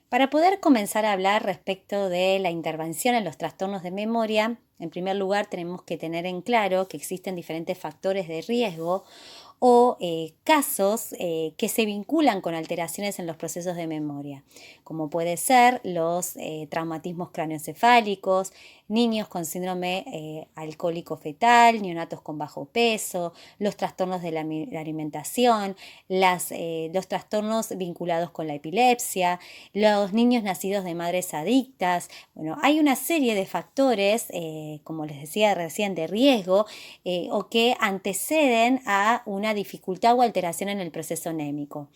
Para poder comenzar a hablar respecto de la intervención en los trastornos de memoria, en primer lugar tenemos que tener en claro que existen diferentes factores de riesgo o casos que se vinculan con alteraciones en los procesos de memoria, como puede ser los traumatismos craneoencefálicos, niños con síndrome alcohólico fetal, neonatos con bajo peso, los trastornos de la alimentación, los trastornos vinculados con la epilepsia, los niños nacidos de madres adictas. Bueno, hay una serie de factores, como les decía recién, de riesgo o que anteceden a una dificultad o alteración en el proceso anémico.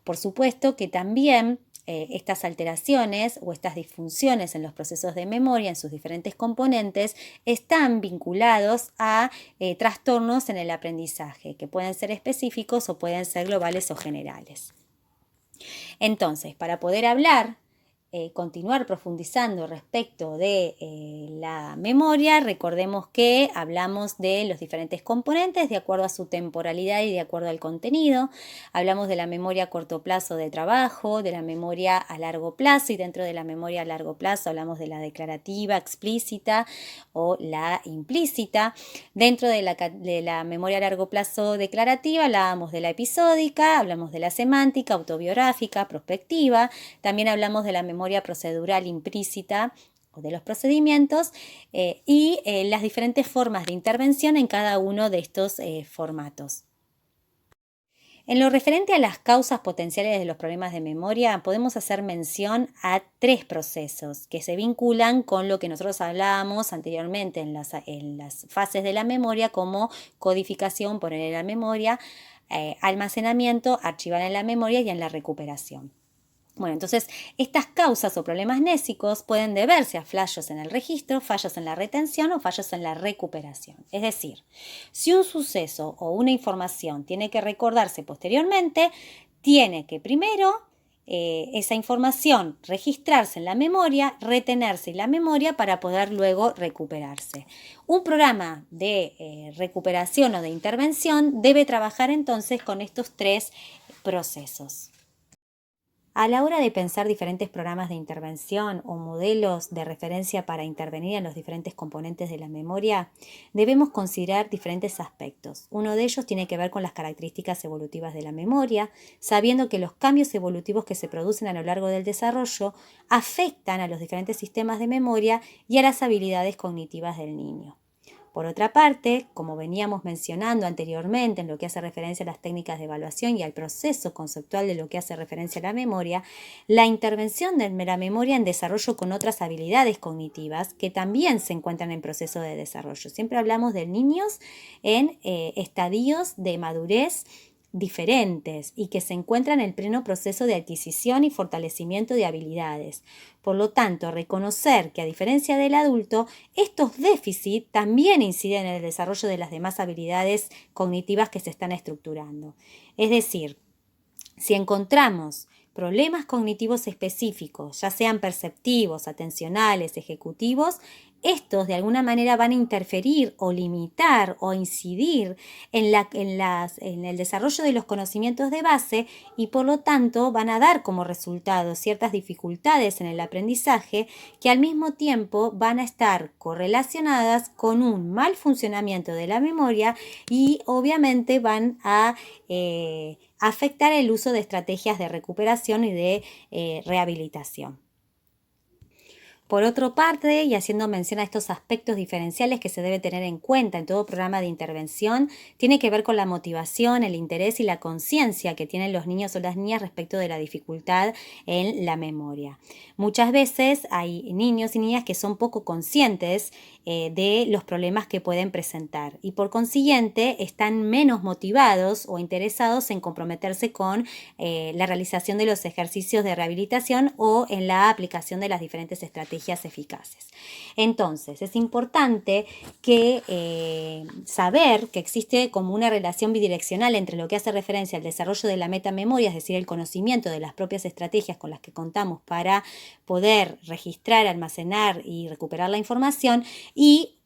Por supuesto que también estas alteraciones o estas disfunciones en los procesos de memoria en sus diferentes componentes están vinculados a trastornos en el aprendizaje, que pueden ser específicos o pueden ser globales o generales. Entonces, para poder hablar, continuar profundizando respecto de la memoria, recordemos que hablamos de los diferentes componentes de acuerdo a su temporalidad y de acuerdo al contenido. Hablamos de la memoria a corto plazo de trabajo, de la memoria a largo plazo, y dentro de la memoria a largo plazo hablamos de la declarativa, explícita o la implícita. Dentro de la memoria a largo plazo declarativa hablábamos de la episódica, hablamos de la semántica, autobiográfica, prospectiva. También hablamos de la memoria procedural implícita o de los procedimientos y las diferentes formas de intervención en cada uno de estos formatos. En lo referente a las causas potenciales de los problemas de memoria, podemos hacer mención a tres procesos que se vinculan con lo que nosotros hablábamos anteriormente en las fases de la memoria, como codificación, poner en la memoria, almacenamiento, archivar en la memoria y en la recuperación. Bueno, entonces estas causas o problemas nésicos pueden deberse a fallos en el registro, fallos en la retención o fallos en la recuperación. Es decir, si un suceso o una información tiene que recordarse posteriormente, tiene que primero esa información registrarse en la memoria, retenerse en la memoria para poder luego recuperarse. Un programa de recuperación o de intervención debe trabajar entonces con estos tres procesos. A la hora de pensar diferentes programas de intervención o modelos de referencia para intervenir en los diferentes componentes de la memoria, debemos considerar diferentes aspectos. Uno de ellos tiene que ver con las características evolutivas de la memoria, sabiendo que los cambios evolutivos que se producen a lo largo del desarrollo afectan a los diferentes sistemas de memoria y a las habilidades cognitivas del niño. Por otra parte, como veníamos mencionando anteriormente en lo que hace referencia a las técnicas de evaluación y al proceso conceptual de lo que hace referencia a la memoria, la intervención de la memoria en desarrollo con otras habilidades cognitivas que también se encuentran en proceso de desarrollo. Siempre hablamos de niños en estadios de madurez diferentes y que se encuentran en el pleno proceso de adquisición y fortalecimiento de habilidades. Por lo tanto, reconocer que a diferencia del adulto, estos déficits también inciden en el desarrollo de las demás habilidades cognitivas que se están estructurando. Es decir, si encontramos problemas cognitivos específicos, ya sean perceptivos, atencionales, ejecutivos, estos de alguna manera van a interferir o limitar o incidir en el desarrollo de los conocimientos de base y por lo tanto van a dar como resultado ciertas dificultades en el aprendizaje que al mismo tiempo van a estar correlacionadas con un mal funcionamiento de la memoria y obviamente van a afectar el uso de estrategias de recuperación y de rehabilitación. Por otra parte, y haciendo mención a estos aspectos diferenciales que se debe tener en cuenta en todo programa de intervención, tiene que ver con la motivación, el interés y la conciencia que tienen los niños o las niñas respecto de la dificultad en la memoria. Muchas veces hay niños y niñas que son poco conscientes de los problemas que pueden presentar y por consiguiente están menos motivados o interesados en comprometerse con la realización de los ejercicios de rehabilitación o en la aplicación de las diferentes estrategias eficaces. Entonces, es importante que saber que existe como una relación bidireccional entre lo que hace referencia al desarrollo de la metamemoria, es decir, el conocimiento de las propias estrategias con las que contamos para poder registrar, almacenar y recuperar la información y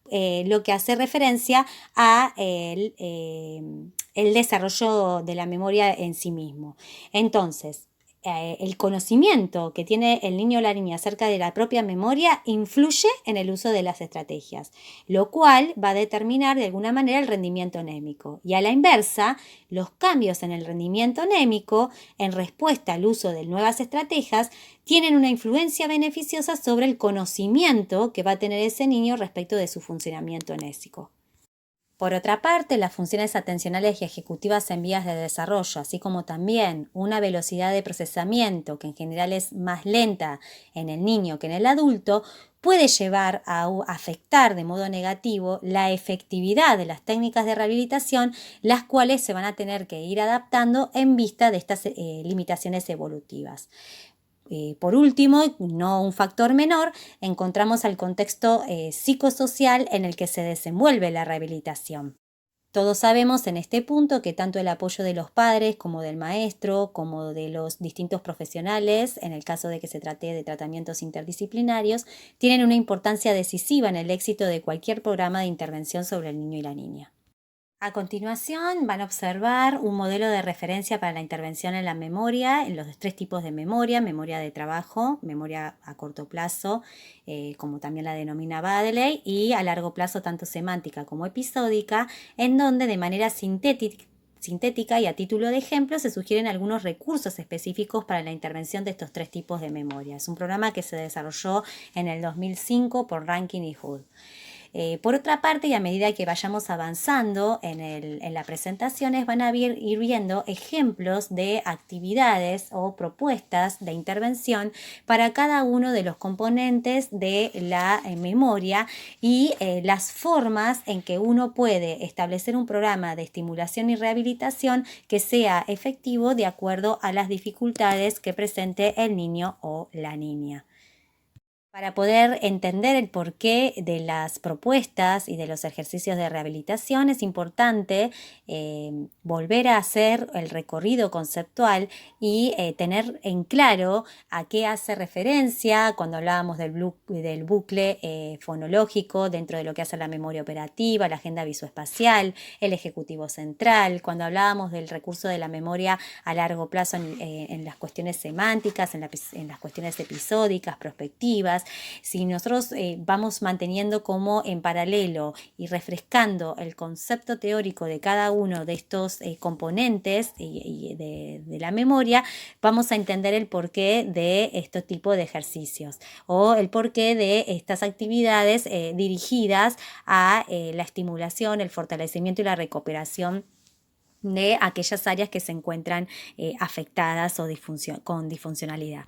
lo que hace referencia a el desarrollo de la memoria en sí mismo. Entonces, el conocimiento que tiene el niño o la niña acerca de la propia memoria influye en el uso de las estrategias, lo cual va a determinar de alguna manera el rendimiento anémico. Y a la inversa, los cambios en el rendimiento anémico en respuesta al uso de nuevas estrategias tienen una influencia beneficiosa sobre el conocimiento que va a tener ese niño respecto de su funcionamiento anésico. Por otra parte, las funciones atencionales y ejecutivas en vías de desarrollo, así como también una velocidad de procesamiento que en general es más lenta en el niño que en el adulto, puede llevar a afectar de modo negativo la efectividad de las técnicas de rehabilitación, las cuales se van a tener que ir adaptando en vista de estas limitaciones evolutivas. Por último, no un factor menor, encontramos al contexto psicosocial en el que se desenvuelve la rehabilitación. Todos sabemos en este punto que tanto el apoyo de los padres como del maestro, como de los distintos profesionales, en el caso de que se trate de tratamientos interdisciplinarios, tienen una importancia decisiva en el éxito de cualquier programa de intervención sobre el niño y la niña. A continuación van a observar un modelo de referencia para la intervención en la memoria, en los tres tipos de memoria: memoria de trabajo, memoria a corto plazo, como también la denomina Baddeley, y a largo plazo tanto semántica como episódica, en donde de manera sintética y a título de ejemplo se sugieren algunos recursos específicos para la intervención de estos tres tipos de memoria. Es un programa que se desarrolló en el 2005 por Rankin y Hood. Por otra parte, y a medida que vayamos avanzando en las presentaciones, van a ir viendo ejemplos de actividades o propuestas de intervención para cada uno de los componentes de la memoria y las formas en que uno puede establecer un programa de estimulación y rehabilitación que sea efectivo de acuerdo a las dificultades que presente el niño o la niña. Para poder entender el porqué de las propuestas y de los ejercicios de rehabilitación, es importante volver a hacer el recorrido conceptual y tener en claro a qué hace referencia cuando hablábamos del bucle fonológico dentro de lo que hace la memoria operativa, la agenda visoespacial, el ejecutivo central, cuando hablábamos del recurso de la memoria a largo plazo en las cuestiones semánticas, en las cuestiones episódicas, prospectivas. Si nosotros vamos manteniendo como en paralelo y refrescando el concepto teórico de cada uno de estos componentes de la memoria, vamos a entender el porqué de este tipo de ejercicios o el porqué de estas actividades dirigidas a la estimulación, el fortalecimiento y la recuperación de aquellas áreas que se encuentran afectadas o con disfuncionalidad.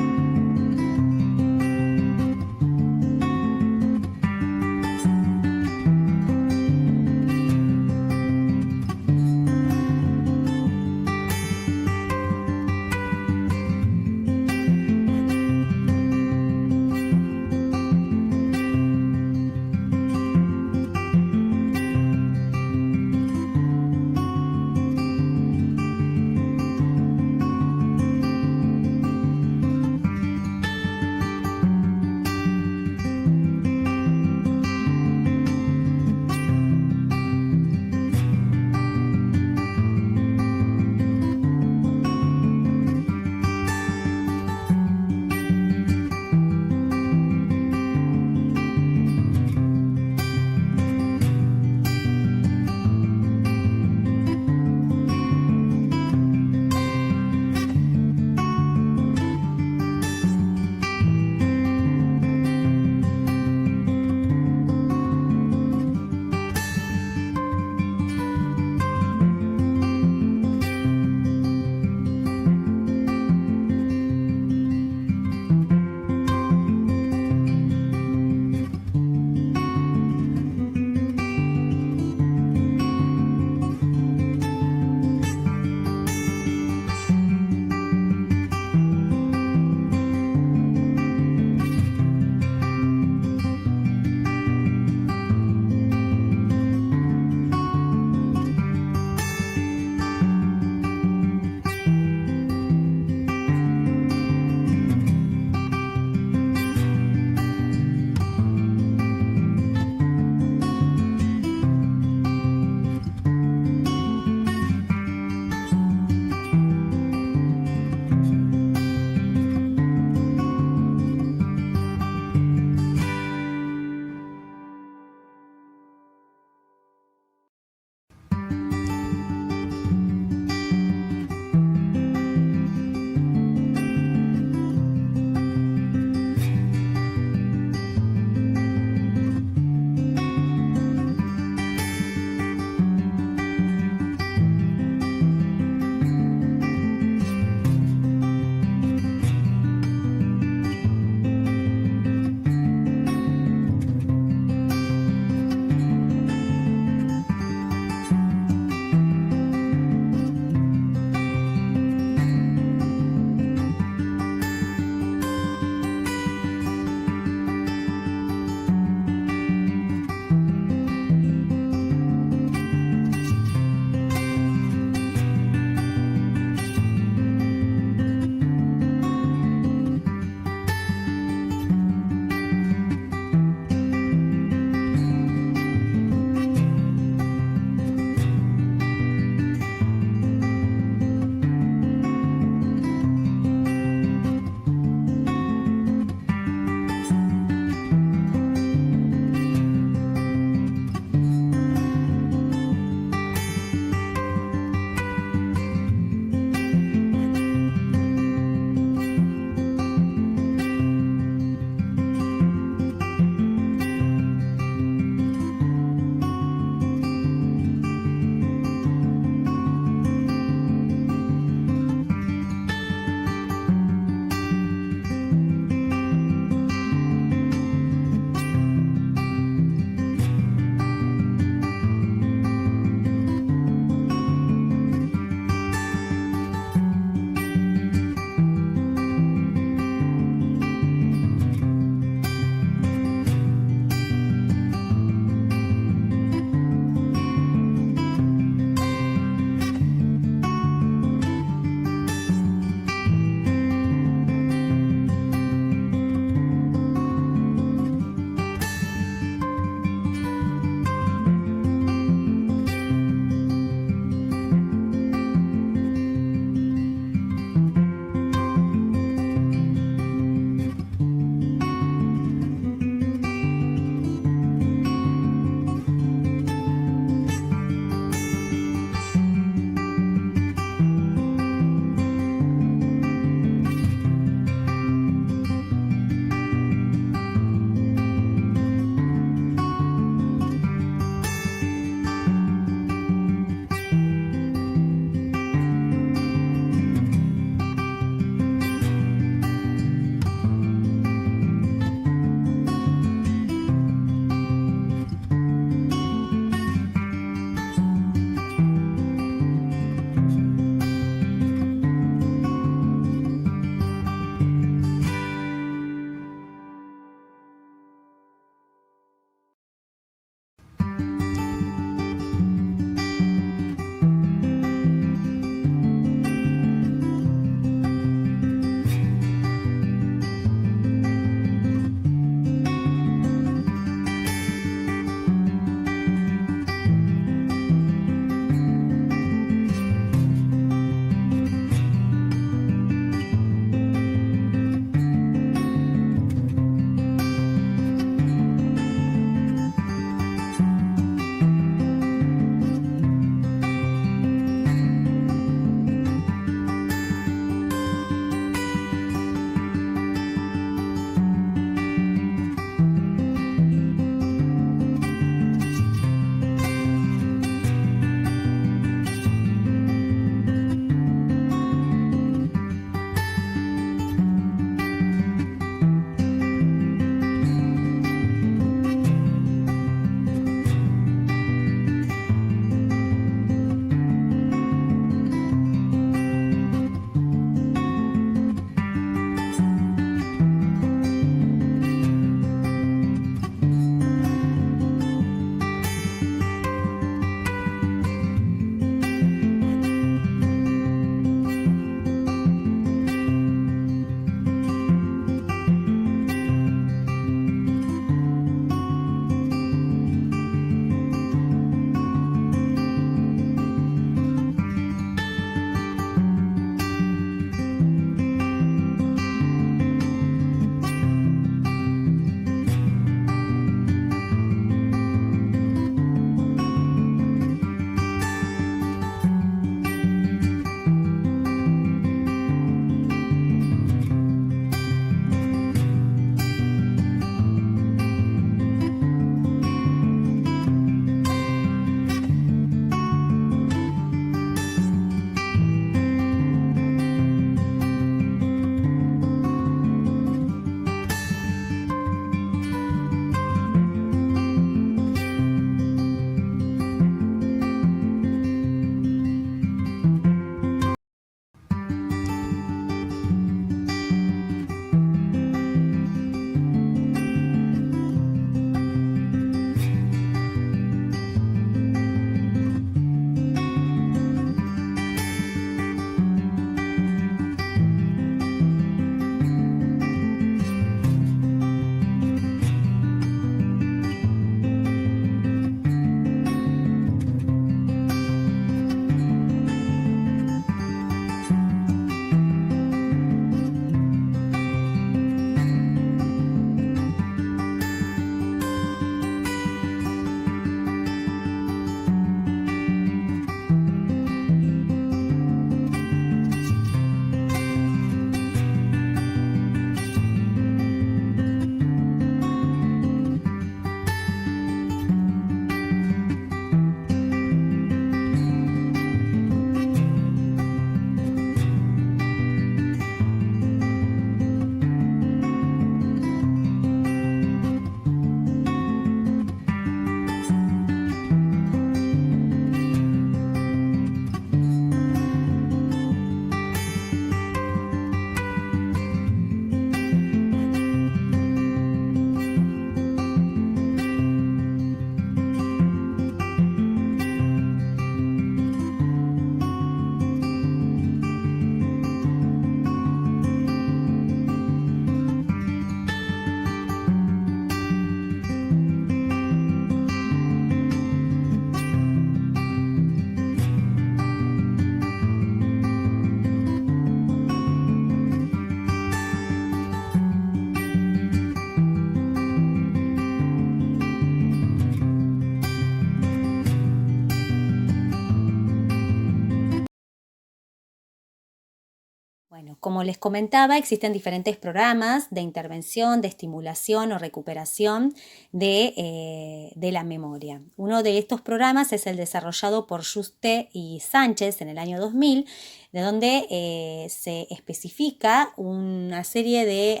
Bueno, como les comentaba, existen diferentes programas de intervención, de estimulación o recuperación de la memoria. Uno de estos programas es el desarrollado por Juste y Sánchez en el año 2000, de donde se especifica una serie de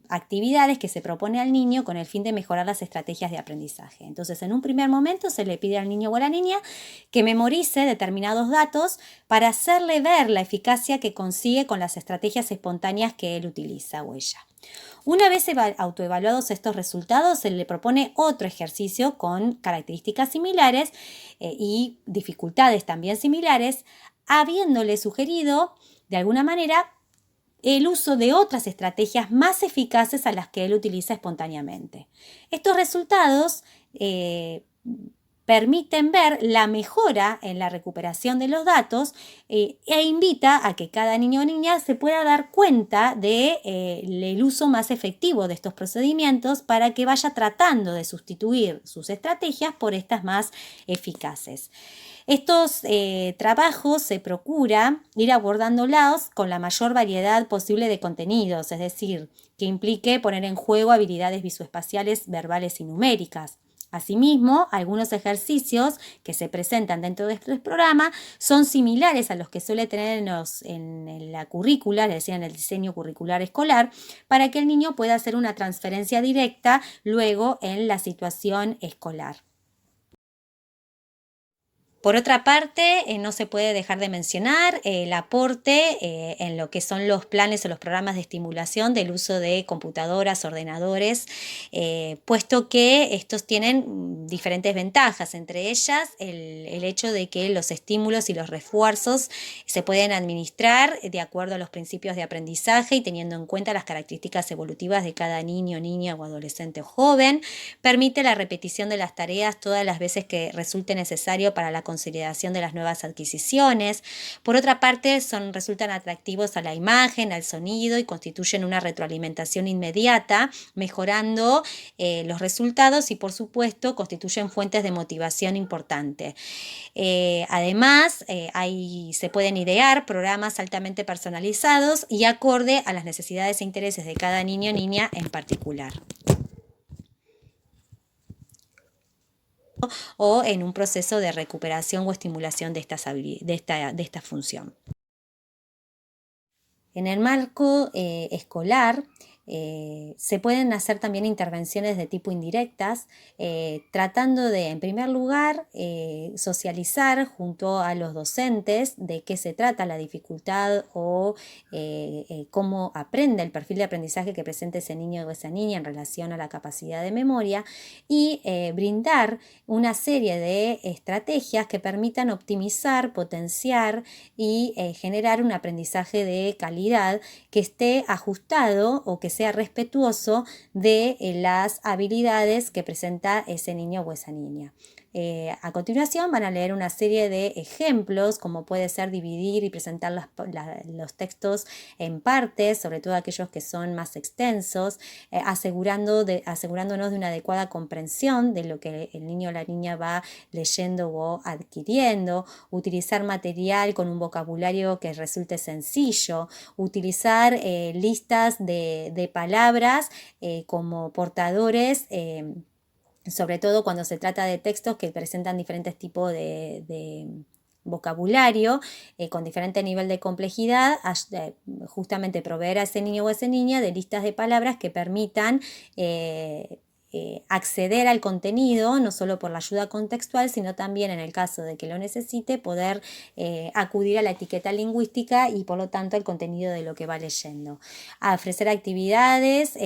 actividades que se propone al niño con el fin de mejorar las estrategias de aprendizaje. Entonces, en un primer momento se le pide al niño o a la niña que memorice determinados datos para hacerle ver la eficacia que consigue con las estrategias espontáneas que él utiliza o ella. Una vez autoevaluados estos resultados, se le propone otro ejercicio con características similares y dificultades también similares, habiéndole sugerido de alguna manera el uso de otras estrategias más eficaces a las que él utiliza espontáneamente. Estos resultados permiten ver la mejora en la recuperación de los datos e invita a que cada niño o niña se pueda dar cuenta del uso más efectivo de estos procedimientos para que vaya tratando de sustituir sus estrategias por estas más eficaces. Estos trabajos se procura ir abordándolos con la mayor variedad posible de contenidos, es decir, que implique poner en juego habilidades visoespaciales, verbales y numéricas. Asimismo, algunos ejercicios que se presentan dentro de este programa son similares a los que suele tener en la currícula, es decir, en el diseño curricular escolar, para que el niño pueda hacer una transferencia directa luego en la situación escolar. Por otra parte, no se puede dejar de mencionar el aporte en lo que son los planes o los programas de estimulación del uso de computadoras, ordenadores, puesto que estos tienen diferentes ventajas, entre ellas el hecho de que los estímulos y los refuerzos se pueden administrar de acuerdo a los principios de aprendizaje y teniendo en cuenta las características evolutivas de cada niño, niña o adolescente o joven, permite la repetición de las tareas todas las veces que resulte necesario para la consideración de las nuevas adquisiciones. Por otra parte, resultan atractivos a la imagen, al sonido y constituyen una retroalimentación inmediata, mejorando los resultados y, por supuesto, constituyen fuentes de motivación importante. Además, se pueden idear programas altamente personalizados y acorde a las necesidades e intereses de cada niño o niña en particular, o en un proceso de recuperación o estimulación de esta función. En el marco escolar, se pueden hacer también intervenciones de tipo indirectas, tratando de, en primer lugar, socializar junto a los docentes de qué se trata la dificultad o cómo aprende el perfil de aprendizaje que presenta ese niño o esa niña en relación a la capacidad de memoria y brindar una serie de estrategias que permitan optimizar, potenciar y generar un aprendizaje de calidad que esté ajustado o que sea respetuoso de las habilidades que presenta ese niño o esa niña. A continuación van a leer una serie de ejemplos, como puede ser dividir y presentar los textos en partes, sobre todo aquellos que son más extensos, asegurándonos de una adecuada comprensión de lo que el niño o la niña va leyendo o adquiriendo, utilizar material con un vocabulario que resulte sencillo, utilizar listas de palabras como portadores, sobre todo cuando se trata de textos que presentan diferentes tipos de vocabulario con diferente nivel de complejidad, justamente proveer a ese niño o a esa niña de listas de palabras que permitan acceder al contenido, no solo por la ayuda contextual, sino también en el caso de que lo necesite, poder acudir a la etiqueta lingüística y por lo tanto al contenido de lo que va leyendo. A ofrecer actividades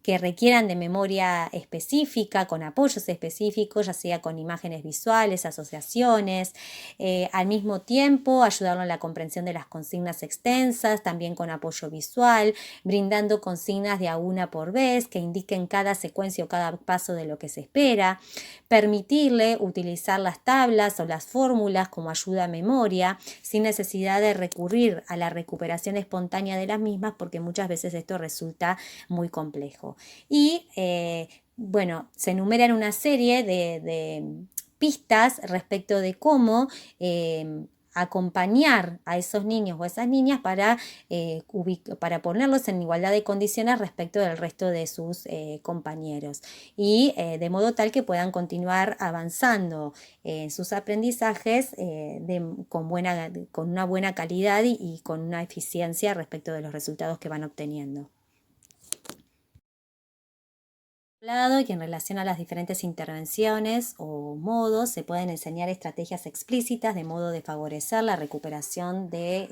que requieran de memoria específica, con apoyos específicos, ya sea con imágenes visuales, asociaciones, al mismo tiempo ayudarlo en la comprensión de las consignas extensas, también con apoyo visual, brindando consignas de a una por vez que indiquen cada secuencia o cada paso de lo que se espera, permitirle utilizar las tablas o las fórmulas como ayuda a memoria, sin necesidad de recurrir a la recuperación espontánea de las mismas, porque muchas veces esto resulta muy complejo. Y bueno, se enumeran una serie de pistas respecto de cómo acompañar a esos niños o esas niñas para ponerlos en igualdad de condiciones respecto del resto de sus compañeros y de modo tal que puedan continuar avanzando en sus aprendizajes con una buena calidad y con una eficiencia respecto de los resultados que van obteniendo. Y en relación a las diferentes intervenciones o modos, se pueden enseñar estrategias explícitas de modo de favorecer la recuperación de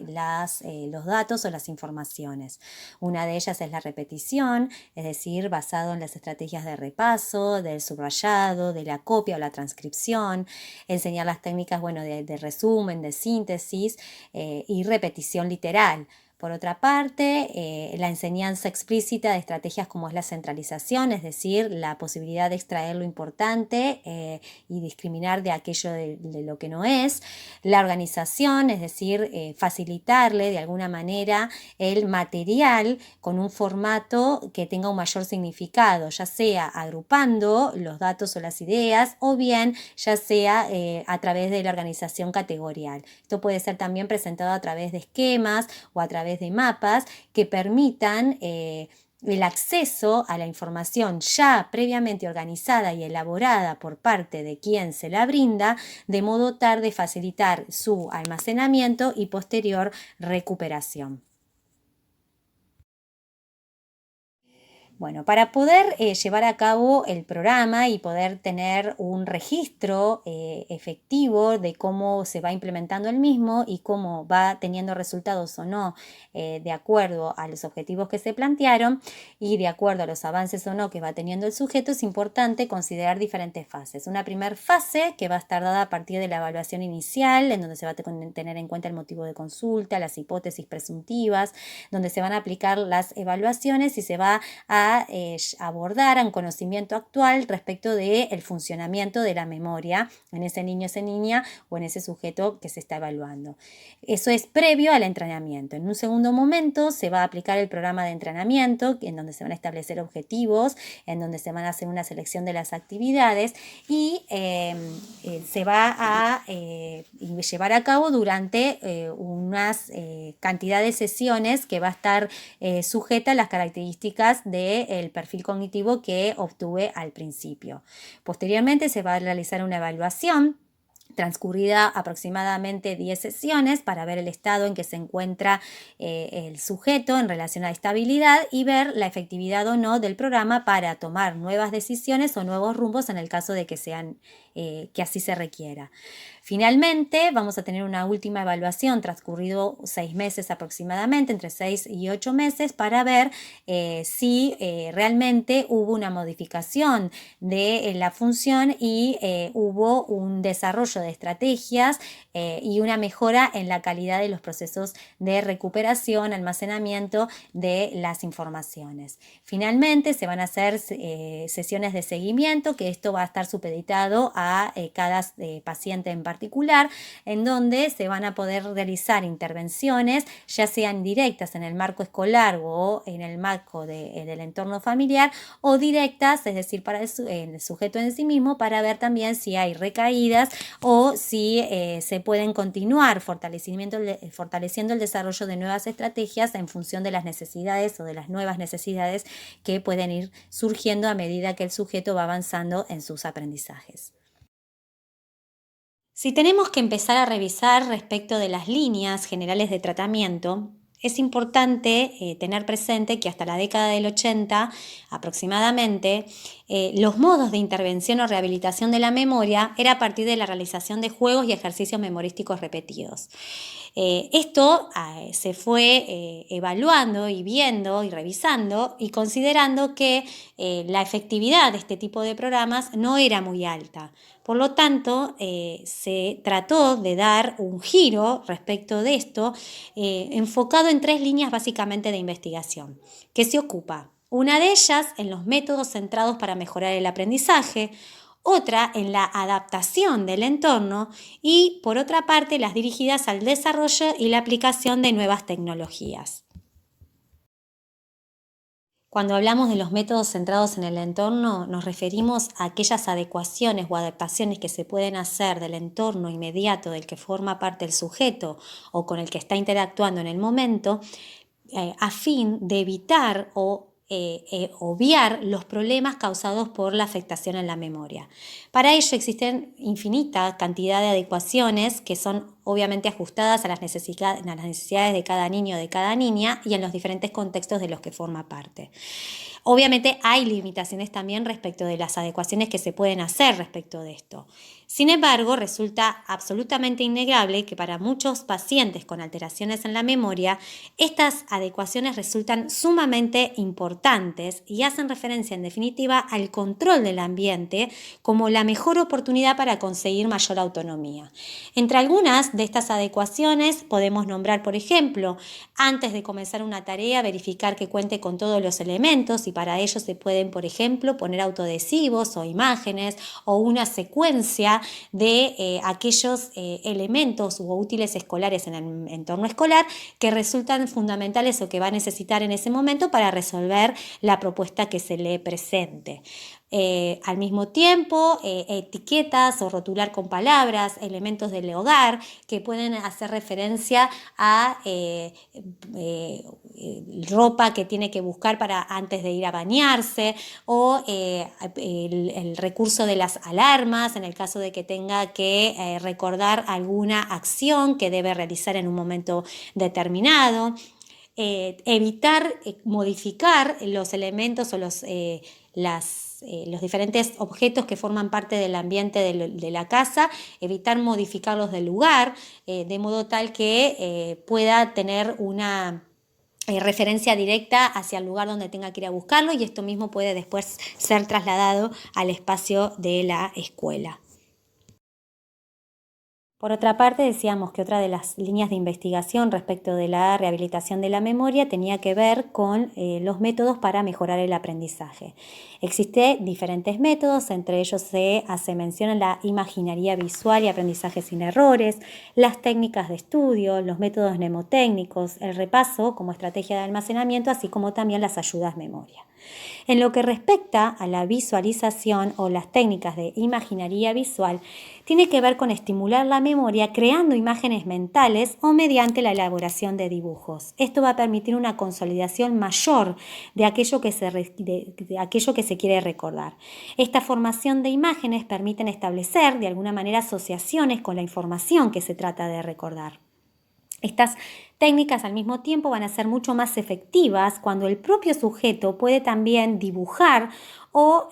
los datos o las informaciones. Una de ellas es la repetición, es decir, basado en las estrategias de repaso, del subrayado, de la copia o la transcripción, enseñar las técnicas de resumen, de síntesis y repetición literal. Por otra parte, la enseñanza explícita de estrategias como es la centralización, es decir, la posibilidad de extraer lo importante y discriminar de aquello de lo que no es. La organización, es decir, facilitarle de alguna manera el material con un formato que tenga un mayor significado, ya sea agrupando los datos o las ideas o bien ya sea a través de la organización categorial. Esto puede ser también presentado a través de esquemas o a través de mapas que permitan el acceso a la información ya previamente organizada y elaborada por parte de quien se la brinda, de modo tal de facilitar su almacenamiento y posterior recuperación. Bueno, para poder llevar a cabo el programa y poder tener un registro efectivo de cómo se va implementando el mismo y cómo va teniendo resultados o no de acuerdo a los objetivos que se plantearon y de acuerdo a los avances o no que va teniendo el sujeto, es importante considerar diferentes fases. Una primera fase que va a estar dada a partir de la evaluación inicial, en donde se va a tener en cuenta el motivo de consulta, las hipótesis presuntivas, donde se van a aplicar las evaluaciones y se va a abordar a un conocimiento actual respecto del funcionamiento de la memoria en ese niño, esa niña o en ese sujeto que se está evaluando. Eso es previo al entrenamiento. En un segundo momento se va a aplicar el programa de entrenamiento en donde se van a establecer objetivos, en donde se van a hacer una selección de las actividades y se va a llevar a cabo durante unas cantidad de sesiones que va a estar sujeta a las características del perfil cognitivo que obtuve al principio. Posteriormente se va a realizar una evaluación transcurrida aproximadamente 10 sesiones para ver el estado en que se encuentra el sujeto en relación a la estabilidad y ver la efectividad o no del programa para tomar nuevas decisiones o nuevos rumbos en el caso de que que así se requiera. Finalmente, vamos a tener una última evaluación transcurrido 6 meses aproximadamente, entre 6 y 8 meses, para ver si realmente hubo una modificación de la función y hubo un desarrollo de estrategias y una mejora en la calidad de los procesos de recuperación, almacenamiento de las informaciones. Finalmente, se van a hacer sesiones de seguimiento, que esto va a estar supeditado a cada paciente en particular, en donde se van a poder realizar intervenciones, ya sean directas en el marco escolar o en el marco del entorno familiar, o directas, es decir, para el sujeto en sí mismo, para ver también si hay recaídas o si se pueden continuar fortaleciendo el desarrollo de nuevas estrategias en función de las necesidades o de las nuevas necesidades que pueden ir surgiendo a medida que el sujeto va avanzando en sus aprendizajes. Si tenemos que empezar a revisar respecto de las líneas generales de tratamiento, es importante tener presente que hasta la década del 80 aproximadamente, los modos de intervención o rehabilitación de la memoria era a partir de la realización de juegos y ejercicios memorísticos repetidos. Esto se fue evaluando y viendo y revisando y considerando que la efectividad de este tipo de programas no era muy alta. Por lo tanto, se trató de dar un giro respecto de esto, enfocado en 3 líneas básicamente de investigación, que se ocupa. Una de ellas en los métodos centrados para mejorar el aprendizaje, otra en la adaptación del entorno y, por otra parte, las dirigidas al desarrollo y la aplicación de nuevas tecnologías. Cuando hablamos de los métodos centrados en el entorno, nos referimos a aquellas adecuaciones o adaptaciones que se pueden hacer del entorno inmediato del que forma parte el sujeto o con el que está interactuando en el momento, a fin de evitar o obviar los problemas causados por la afectación en la memoria. Para ello existen infinita cantidad de adecuaciones que son obviamente ajustadas a las necesidades de cada niño o de cada niña y en los diferentes contextos de los que forma parte. Obviamente hay limitaciones también respecto de las adecuaciones que se pueden hacer respecto de esto. Sin embargo, resulta absolutamente innegable que para muchos pacientes con alteraciones en la memoria, estas adecuaciones resultan sumamente importantes y hacen referencia en definitiva al control del ambiente como la mejor oportunidad para conseguir mayor autonomía. Entre algunas de estas adecuaciones podemos nombrar, por ejemplo, antes de comenzar una tarea, verificar que cuente con todos los elementos y para ello se pueden, por ejemplo, poner autoadhesivos o imágenes o una secuencia de aquellos elementos u útiles escolares en el entorno escolar que resultan fundamentales o que va a necesitar en ese momento para resolver la propuesta que se le presente. Al mismo tiempo, etiquetas o rotular con palabras, elementos del hogar que pueden hacer referencia a ropa que tiene que buscar para antes de ir a bañarse o el recurso de las alarmas en el caso de que tenga que recordar alguna acción que debe realizar en un momento determinado. Evitar modificar los elementos o los diferentes objetos que forman parte del ambiente de la casa, evitar modificarlos del lugar, de modo tal que pueda tener una referencia directa hacia el lugar donde tenga que ir a buscarlo y esto mismo puede después ser trasladado al espacio de la escuela. Por otra parte, decíamos que otra de las líneas de investigación respecto de la rehabilitación de la memoria tenía que ver con los métodos para mejorar el aprendizaje. Existen diferentes métodos, entre ellos se hace mención a la imaginería visual y aprendizaje sin errores, las técnicas de estudio, los métodos mnemotécnicos, el repaso como estrategia de almacenamiento, así como también las ayudas memoria. En lo que respecta a la visualización o las técnicas de imaginería visual, tiene que ver con estimular la memoria creando imágenes mentales o mediante la elaboración de dibujos. Esto va a permitir una consolidación mayor de aquello que se quiere recordar. Esta formación de imágenes permite establecer de alguna manera asociaciones con la información que se trata de recordar. Estas técnicas al mismo tiempo van a ser mucho más efectivas cuando el propio sujeto puede también dibujar o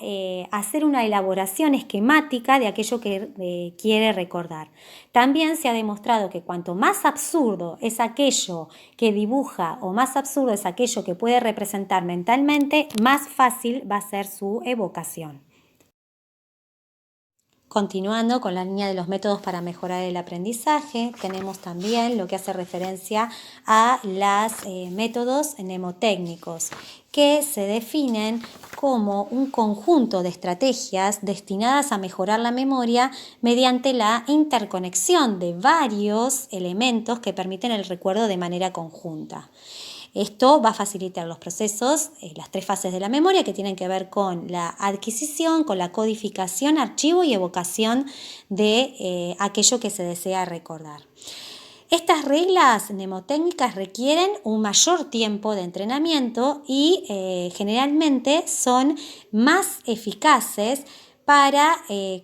hacer una elaboración esquemática de aquello que quiere recordar. También se ha demostrado que cuanto más absurdo es aquello que dibuja o más absurdo es aquello que puede representar mentalmente, más fácil va a ser su evocación. Continuando con la línea de los métodos para mejorar el aprendizaje, tenemos también lo que hace referencia a los métodos mnemotécnicos, que se definen como un conjunto de estrategias destinadas a mejorar la memoria mediante la interconexión de varios elementos que permiten el recuerdo de manera conjunta. Esto va a facilitar los procesos, las tres fases de la memoria que tienen que ver con la adquisición, con la codificación, archivo y evocación de aquello que se desea recordar. Estas reglas mnemotécnicas requieren un mayor tiempo de entrenamiento y generalmente son más eficaces para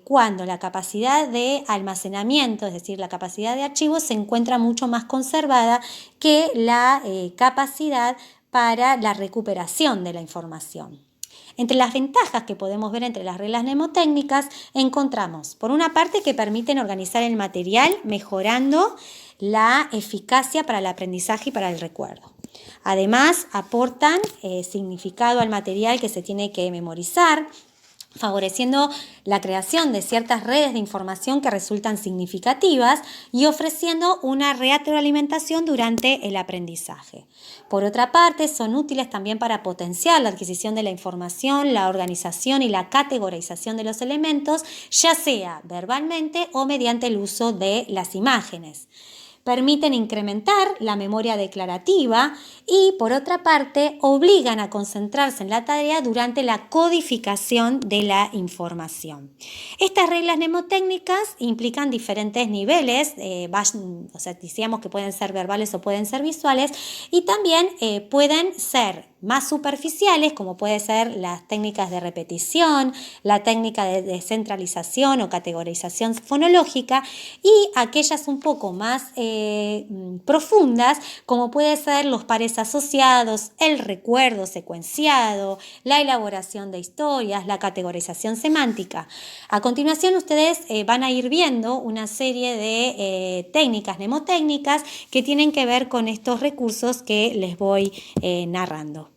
cuando la capacidad de almacenamiento, es decir, la capacidad de archivo, se encuentra mucho más conservada que la capacidad para la recuperación de la información. Entre las ventajas que podemos ver entre las reglas mnemotécnicas encontramos, por una parte, que permiten organizar el material mejorando la eficacia para el aprendizaje y para el recuerdo. Además, aportan significado al material que se tiene que memorizar, favoreciendo la creación de ciertas redes de información que resultan significativas y ofreciendo una retroalimentación durante el aprendizaje. Por otra parte, son útiles también para potenciar la adquisición de la información, la organización y la categorización de los elementos, ya sea verbalmente o mediante el uso de las imágenes. permiten incrementar la memoria declarativa y, por otra parte, obligan a concentrarse en la tarea durante la codificación de la información. Estas reglas mnemotécnicas implican diferentes niveles, o sea, decíamos que pueden ser verbales o pueden ser visuales, y también pueden ser más superficiales, como puede ser las técnicas de repetición, la técnica de descentralización o categorización fonológica, y aquellas un poco más profundas, como puede ser los pares asociados, el recuerdo secuenciado, la elaboración de historias, la categorización semántica. A continuación, ustedes van a ir viendo una serie de técnicas mnemotécnicas que tienen que ver con estos recursos que les voy narrando.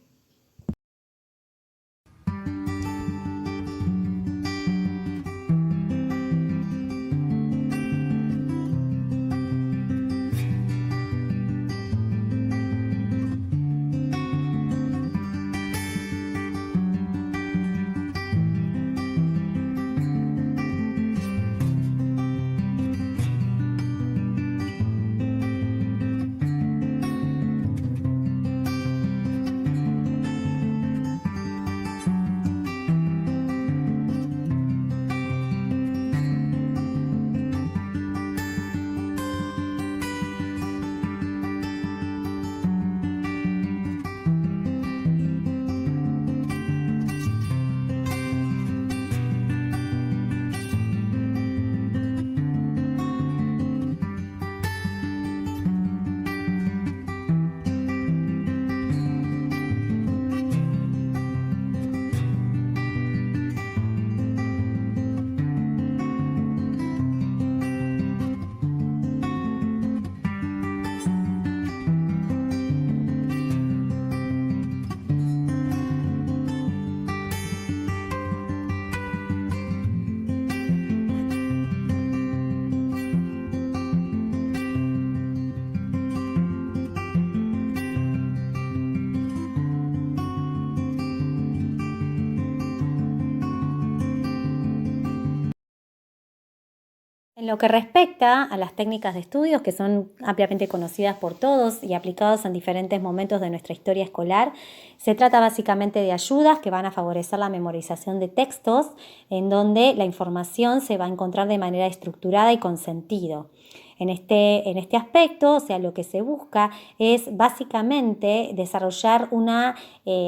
En lo que respecta a las técnicas de estudios, que son ampliamente conocidas por todos y aplicadas en diferentes momentos de nuestra historia escolar, se trata básicamente de ayudas que van a favorecer la memorización de textos, en donde la información se va a encontrar de manera estructurada y con sentido. En este aspecto, o sea, lo que se busca es básicamente desarrollar una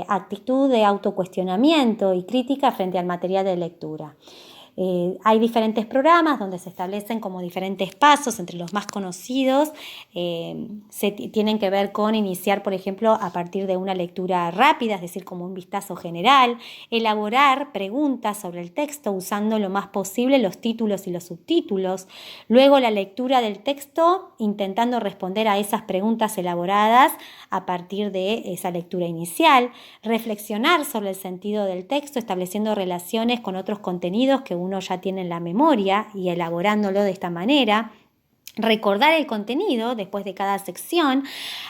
actitud de autocuestionamiento y crítica frente al material de lectura. Hay diferentes programas donde se establecen como diferentes pasos. Entre los más conocidos tienen que ver con iniciar, por ejemplo, a partir de una lectura rápida, es decir, como un vistazo general, elaborar preguntas sobre el texto usando lo más posible los títulos y los subtítulos, luego la lectura del texto intentando responder a esas preguntas elaboradas a partir de esa lectura inicial, reflexionar sobre el sentido del texto estableciendo relaciones con otros contenidos que uno ya tiene en la memoria y elaborándolo de esta manera, recordar el contenido después de cada sección,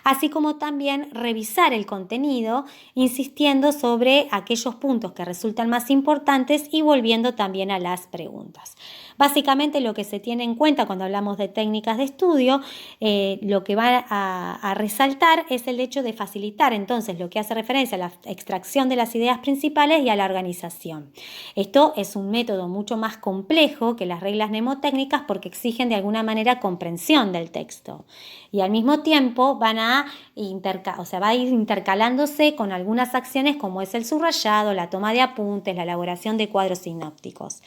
así como también revisar el contenido, insistiendo sobre aquellos puntos que resultan más importantes y volviendo también a las preguntas. Básicamente lo que se tiene en cuenta cuando hablamos de técnicas de estudio, lo que va a resaltar es el hecho de facilitar entonces lo que hace referencia a la extracción de las ideas principales y a la organización. Esto es un método mucho más complejo que las reglas mnemotécnicas porque exigen de alguna manera comprensión del texto y al mismo tiempo va a ir intercalándose con algunas acciones como es el subrayado, la toma de apuntes, la elaboración de cuadros sinópticos.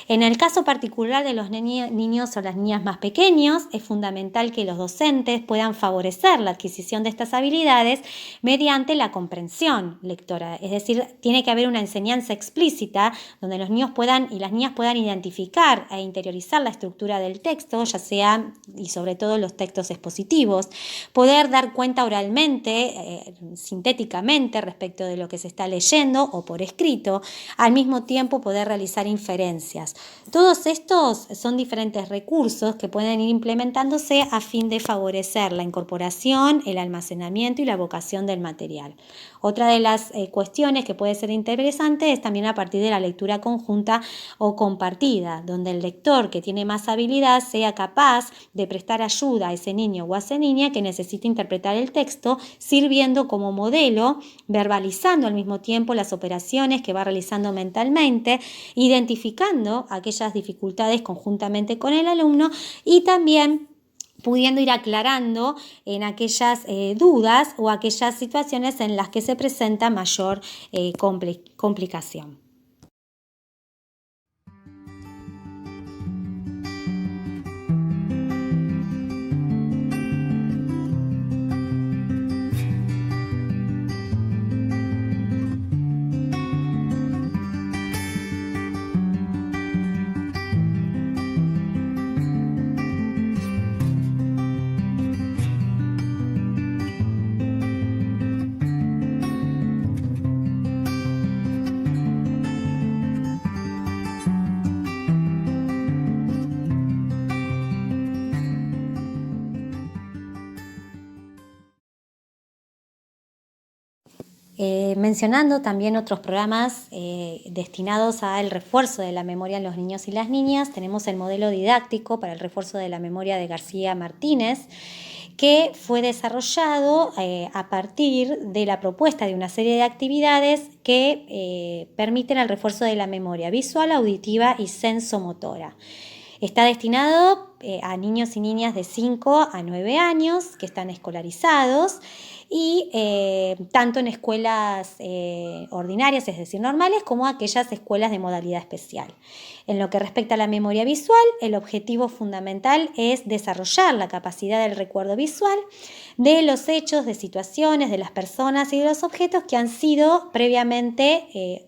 En el caso particular de los niños o las niñas más pequeños, es fundamental que los docentes puedan favorecer la adquisición de estas habilidades mediante la comprensión lectora, es decir, tiene que haber una enseñanza explícita donde los niños y las niñas puedan identificar e interiorizar la estructura del texto, ya sea y sobre todo los textos expositivos, poder dar cuenta oralmente, sintéticamente respecto de lo que se está leyendo o por escrito, al mismo tiempo poder realizar inferencias. Todos estos son diferentes recursos que pueden ir implementándose a fin de favorecer la incorporación, el almacenamiento y la evocación del material. Otra de las cuestiones que puede ser interesante es también a partir de la lectura conjunta o compartida, donde el lector que tiene más habilidad sea capaz de prestar ayuda a ese niño o a esa niña que necesita interpretar el texto, sirviendo como modelo, verbalizando al mismo tiempo las operaciones que va realizando mentalmente, identificando aquellas dificultades conjuntamente con el alumno y también pudiendo ir aclarando en aquellas dudas o aquellas situaciones en las que se presenta mayor complicación. Mencionando también otros programas destinados al refuerzo de la memoria en los niños y las niñas, tenemos el modelo didáctico para el refuerzo de la memoria de García Martínez, que fue desarrollado a partir de la propuesta de una serie de actividades que permiten el refuerzo de la memoria visual, auditiva y sensomotora. Está destinado a niños y niñas de 5 a 9 años que están escolarizados y tanto en escuelas ordinarias, es decir, normales, como aquellas escuelas de modalidad especial. En lo que respecta a la memoria visual, el objetivo fundamental es desarrollar la capacidad del recuerdo visual de los hechos, de situaciones, de las personas y de los objetos que han sido previamente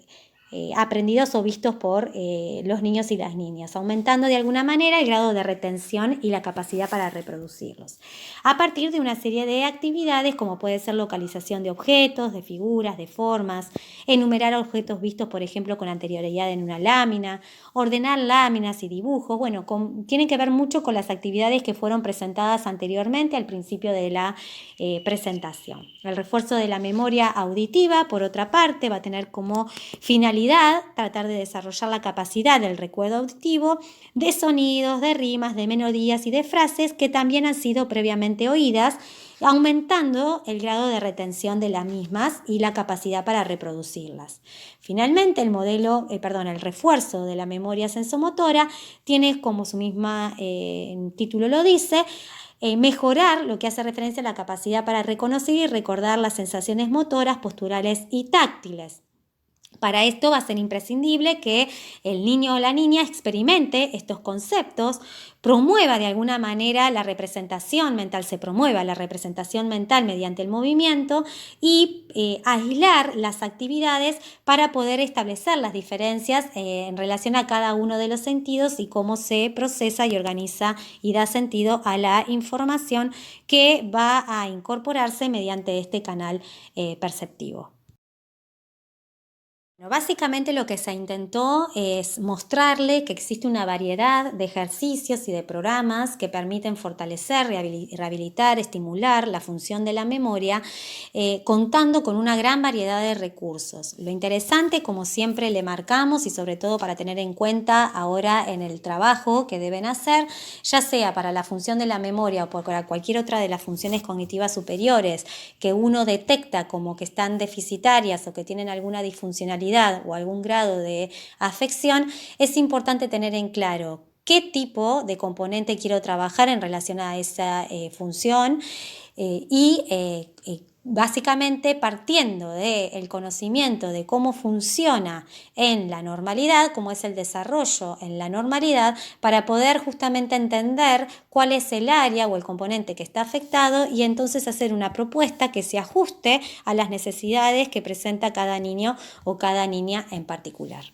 aprendidos o vistos por los niños y las niñas, aumentando de alguna manera el grado de retención y la capacidad para reproducirlos. A partir de una serie de actividades como puede ser localización de objetos, de figuras, de formas, enumerar objetos vistos, por ejemplo, con anterioridad en una lámina, ordenar láminas y dibujos, tienen que ver mucho con las actividades que fueron presentadas anteriormente al principio de la presentación. El refuerzo de la memoria auditiva, por otra parte, va a tener como finalidad tratar de desarrollar la capacidad del recuerdo auditivo de sonidos, de rimas, de melodías y de frases que también han sido previamente oídas, aumentando el grado de retención de las mismas y la capacidad para reproducirlas. Finalmente, el refuerzo de la memoria sensomotora tiene, como su misma título lo dice, mejorar lo que hace referencia a la capacidad para reconocer y recordar las sensaciones motoras, posturales y táctiles. Para esto va a ser imprescindible que el niño o la niña experimente estos conceptos, promueva de alguna manera la representación mental, se promueva la representación mental mediante el movimiento y aislar las actividades para poder establecer las diferencias en relación a cada uno de los sentidos y cómo se procesa y organiza y da sentido a la información que va a incorporarse mediante este canal perceptivo. Básicamente lo que se intentó es mostrarle que existe una variedad de ejercicios y de programas que permiten fortalecer, rehabilitar, estimular la función de la memoria, contando con una gran variedad de recursos. Lo interesante, como siempre le marcamos y sobre todo para tener en cuenta ahora en el trabajo que deben hacer, ya sea para la función de la memoria o para cualquier otra de las funciones cognitivas superiores que uno detecta como que están deficitarias o que tienen alguna disfuncionalidad o algún grado de afección, es importante tener en claro qué tipo de componente quiero trabajar en relación a esa función básicamente partiendo del conocimiento de cómo funciona en la normalidad, cómo es el desarrollo en la normalidad, para poder justamente entender cuál es el área o el componente que está afectado y entonces hacer una propuesta que se ajuste a las necesidades que presenta cada niño o cada niña en particular.